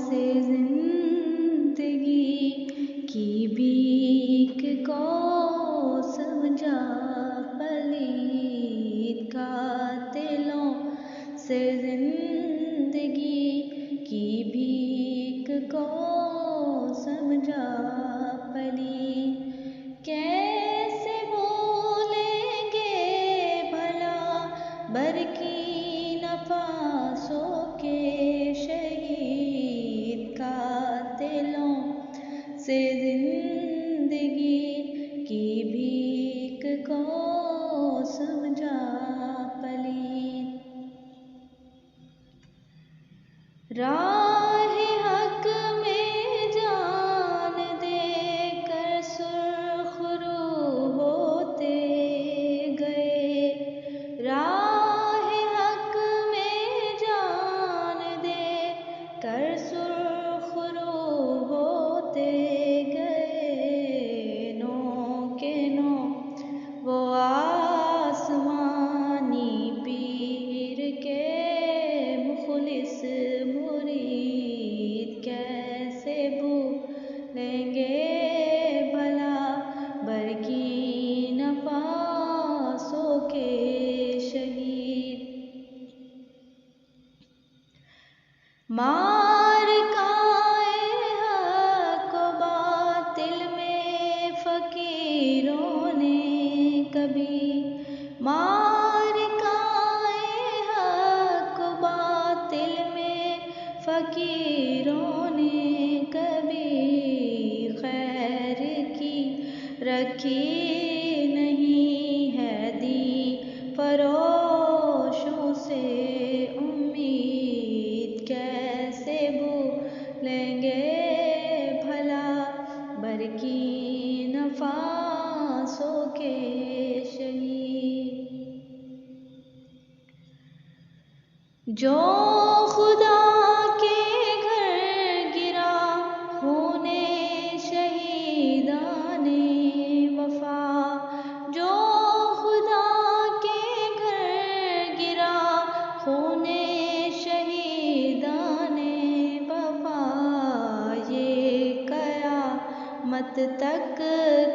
سے زندگی کی بھیک کو سمجھا پلید، قاتلوں سے زندگی کی بھیک کو سمجھا پلید۔ کیسے بھولیں گے بھلا برکینا فاسو کے شہید، قاتلوں سے زندگی کی بھیک کو سمجھا پلید۔ راہ حق میں جان دے کر سرخ رو ہوتے گئے، راہ حق میں جان دے کر سرخ رو ہوتے گئے، نو کے نو وہ آسمانی پیر کے مخلص مرید، کیسے بھولیں گے بھلا برکینا فاسو کے شہید۔ معرکۂ حق و باطل میں فقیروں نے کبھی، معرکۂ حق و باطل میں فقیروں نے کبھی خیر کی رکھی نہیں ہے، دین فروشوں سے امید، کیسے بھولیں گے بھلا برکینا فاسو کے شہید۔ جو خدا کے گھر گرا خون شہیدان وفا، جو خدا کے گھر گرا خون شہیدان وفا، یہ قیامت تک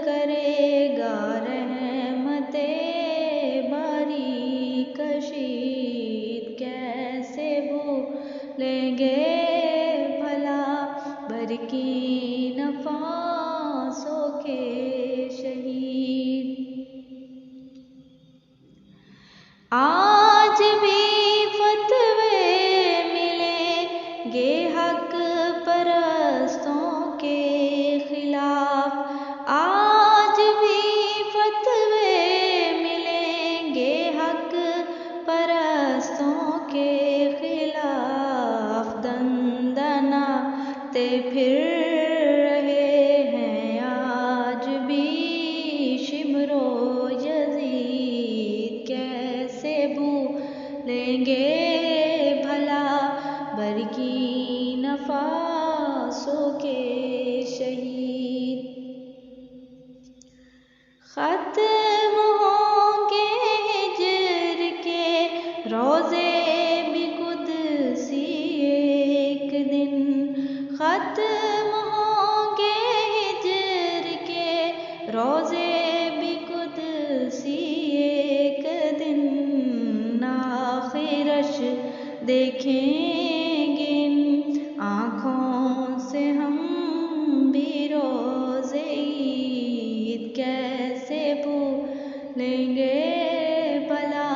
کرے گا رحمت باری کشید، کیسے بھولیں گے بھلا برکینا فاسو کے شہید۔ آج بھی فتوے ملیں گے حق پرستوں کے خلاف، آج بھی فتوے ملیں گے حق پرستوں کے خلاف، دندناتے پھر رہے ہیں آج بھی شمر و یزید، کیسے بھولیں گے بھلا برکینا فاسو کے شہید۔ ختم ہوں گے ہجر کے روزے بھی قدسی ایک دن، ختم ہوں گے ہجر کے روزے بھی قدسی ایک دن، آخرش دیکھیں گے ان آنکھوں سے ہم بھی روزے عید، کیسے بھولیں گے بھلا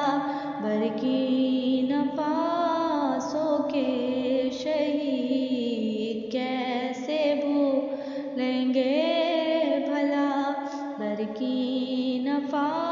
برکینا فاسو کے شہید، کیسے بھولیں گے بھلا برکینا فاسو